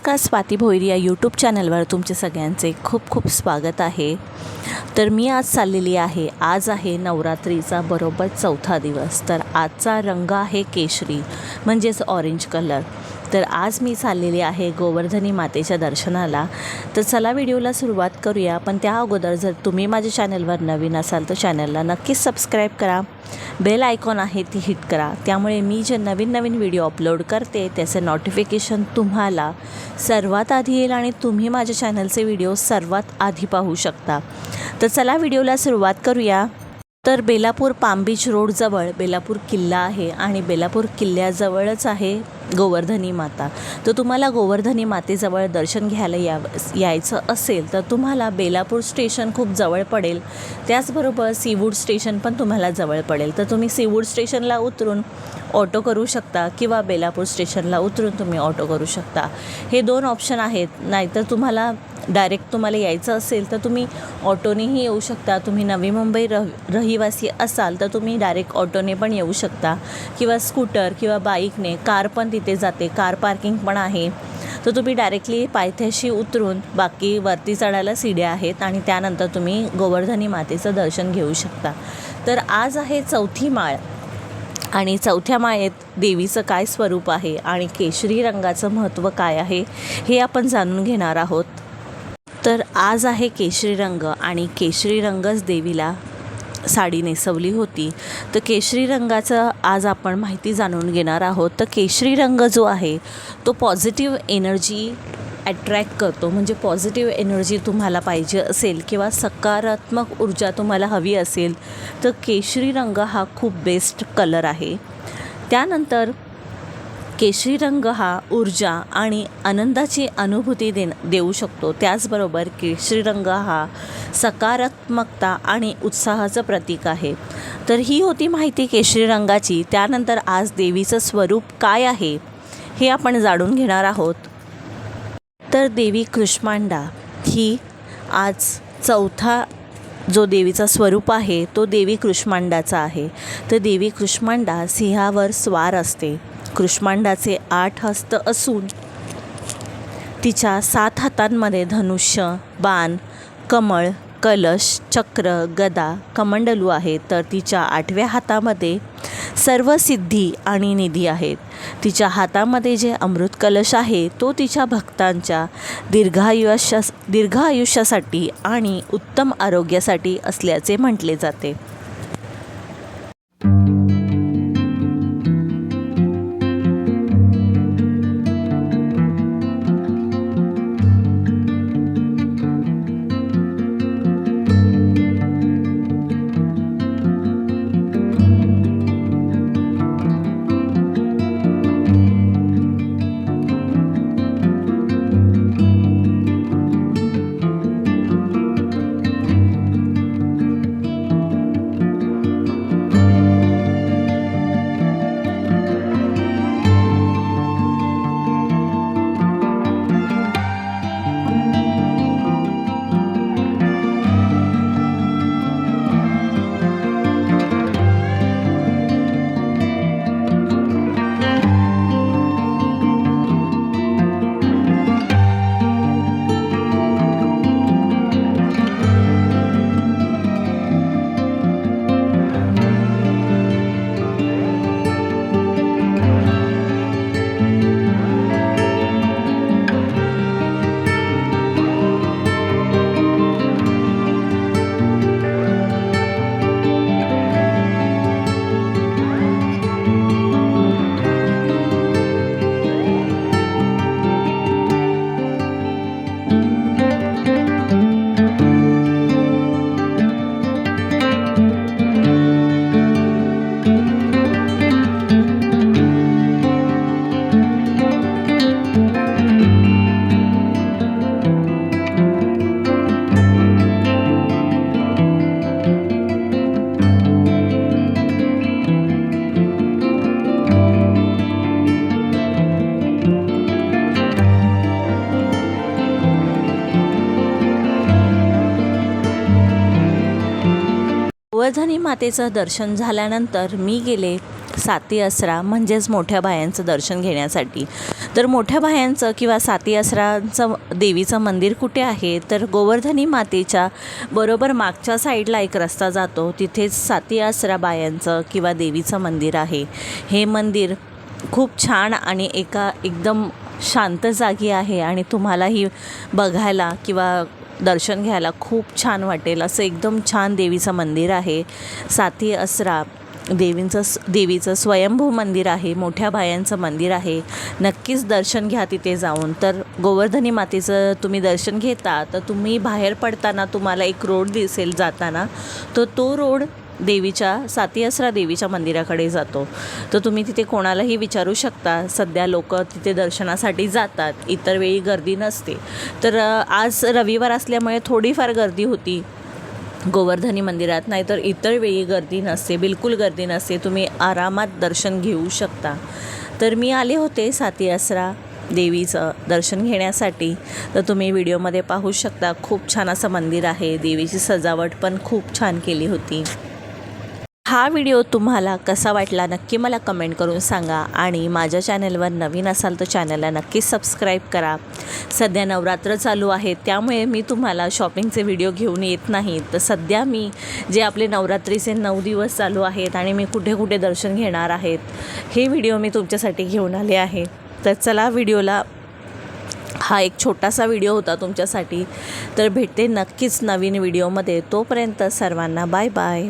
नमस्कार, स्वाती भोईर या यूट्यूब चॅनलवर तुमचे सगळ्यांचे खूप खूप स्वागत आहे। तर मी आज चाललेली आहे, आज आहे नवरात्रीचा बरोबर चौथा दिवस। तर आजचा रंग आहे केशरी म्हणजेच ऑरेंज कलर। तर आज मी चाललेली आहे गोवर्धनी मातेच्या दर्शनाला। तर चला व्हिडिओला सुरुवात करूया, पण त्या अगोदर जर तुम्ही माझ्या चॅनलवर नवीन असाल तर चॅनलला नक्कीच सबस्क्राईब करा, बेल आयकॉन आहे ती हिट करा, त्यामुळे मी जे नवीन व्हिडिओ अपलोड करते त्याचे नोटिफिकेशन तुम्हाला सर्वात आधी येईल आणि तुम्ही माझ्या चॅनलचे व्हिडिओ सर्वात आधी पाहू शकता। तर चला व्हिडिओला सुरुवात करूया। तर बेलापूर पाम बीच रोडजवळ बेलापूर किल्ला आहे आणि बेलापूर किल्ल्याजवळच आहे गोवर्धनी माता। तर तुम्हाला गोवर्धनी मातेजवळ दर्शन घ्यायला यायचं असेल तर तुम्हाला बेलापूर स्टेशन खूप जवळ पडेल, त्याचबरोबर सीवूड स्टेशन पण तुम्हाला जवळ पडेल। तर तुम्ही सीवूड स्टेशनला उतरून ऑटो करू शकता किंवा बेलापूर स्टेशनला उतरून तुम्ही ऑटो करू शकता, हे दोन ऑप्शन आहेत। नाहीतर तुम्हाला डायरेक्ट तुम्हाला यायचं असेल तर तुम्ही ऑटोनेही येऊ शकता। तुम्ही नवी मुंबई रहिवासी असाल तर तुम्ही डायरेक्ट ऑटोने पण येऊ शकता किंवा स्कूटर किंवा बाईकने, कार पण तिथे जाते, कार पार्किंग पण आहे। तर तुम्ही डायरेक्टली पायथ्याशी उतरून बाकी वरती चढायला सीड्या आहेत आणि त्यानंतर तुम्ही गोवर्धनी मातेचं दर्शन घेऊ शकता। तर आज आहे चौथी माळ आणि चौथ्या माळेत देवीचं काय स्वरूप आहे आणि केशरी रंगाचं महत्त्व काय आहे हे आपण जाणून घेणार आहोत। तर आज आहे केशरी रंग आणि केशरी रंगच देवीला साडी नेसवली होती। तर केशरी रंगाचं आज आपण माहिती जाणून घेणार आहोत। तर केशरी रंग जो आहे तो पॉझिटिव्ह एनर्जी अट्रॅक्ट करतो, म्हणजे पॉझिटिव्ह एनर्जी तुम्हाला पाहिजे असेल किंवा सकारात्मक ऊर्जा तुम्हाला हवी असेल तर केशरी रंग हा खूप बेस्ट कलर आहे। त्यानंतर केशरी रंग हा ऊर्जा आणि आनंदाची अनुभूती देऊ शकतो। त्याचबरोबर केशरी रंग हा सकारात्मकता आणि उत्साहाचं प्रतीक आहे। तर ही होती माहिती केशरी रंगाची। त्यानंतर आज देवीचं स्वरूप काय आहे हे आपण जाणून घेणार आहोत। तर देवी कुष्मांडा ही आज चौथा जो देवीचा स्वरूप आहे तो देवी कुष्मांडाचा आहे। तर देवी कुष्मांडा सिंहावर स्वार असते। कुष्मांडाचे 8 हस्त असून तिच्या 7 हातांमध्ये धनुष्य, बाण, कमळ, कलश, चक्र, गदा, कमंडलू आहे। तर तिच्या 8व्या हातामध्ये सर्व सिद्धी आणि निधी आहेत। तिच्या हातामध्ये जे अमृत कलश आहे तो तिच्या भक्तांच्या दीर्घ आयुष्यासाठी आणि उत्तम आरोग्यासाठी असल्याचे म्हटले जाते। गोवर्धनी मातेचं दर्शन झाल्यानंतर मी गेले साती आसरा म्हणजेच मोठ्या बायांचं दर्शन घेण्यासाठी. तर मोठ्या बायांचं किंवा साती आसरांचं देवीचं मंदिर कुठे आहे, तर गोवर्धनी मातेच्या बरोबर मागच्या साईडला एक रस्ता जातो, तिथेच साती आसरा बायांचं किंवा देवीचं मंदिर आहे. हे मंदिर खूप छान आणि एकदम शांत जागी आहे आणि तुम्हालाही बघायला किंवा दर्शन घ्यायला खूप छान वाटेल असं एकदम छान देवीचं मंदिर आहे. साती आसरा देवीचं स्वयंभू मंदिर आहे, मोठ्या बायांचं मंदिर आहे. नक्कीच दर्शन घ्या तिथे जाऊन. तर गोवर्धनी मातेचं तुम्ही दर्शन घेता तर तुम्ही बाहेर पडताना तुम्हाला एक रोड दिसेल जाताना, तर तो रोड देवीच्या साती आसरा देवीच्या मंदिराकडे जातो. तर तुम्ही तिथे कोणालाही विचारू शकता. सध्या लोक तिथे दर्शनासाठी जातात, इतर वेळी गर्दी नसते. तर आज रविवार असल्यामुळे थोडीफार गर्दी होती गोवर्धनी मंदिरात, नाहीतर इतर वेळी गर्दी नसते, बिलकुल गर्दी नसते. तुम्ही आरामात दर्शन घेऊ शकता. तर मी आले होते साती आसरा देवीचं दर्शन घेण्यासाठी. तर तुम्ही व्हिडिओमध्ये पाहू शकता, खूप छान असं मंदिर आहे. देवीची सजावट पण खूप छान केली होती. हा व्हिडिओ तुम्हाला कसा वाटला नक्की मला कमेंट करून सांगा आणि माझ्या चॅनलवर नवीन असाल तर चॅनलला नक्कीच सबस्क्राईब करा. सध्या नवरात्र चालू आहे त्यामुळे मी तुम्हाला शॉपिंगचे व्हिडिओ घेऊन येत नाही. तर सध्या मी जे आपले नवरात्रीचे 9 दिवस चालू आहेत आणि मी कुठे कुठे दर्शन घेणार आहेत हे व्हिडिओ मी तुमच्यासाठी घेऊन आले आहे. तर चला व्हिडिओला हा एक छोटासा व्हिडिओ होता तुमच्यासाठी. तर भेटते नक्कीच नवीन व्हिडिओमध्ये. तोपर्यंत सर्वांना बाय बाय.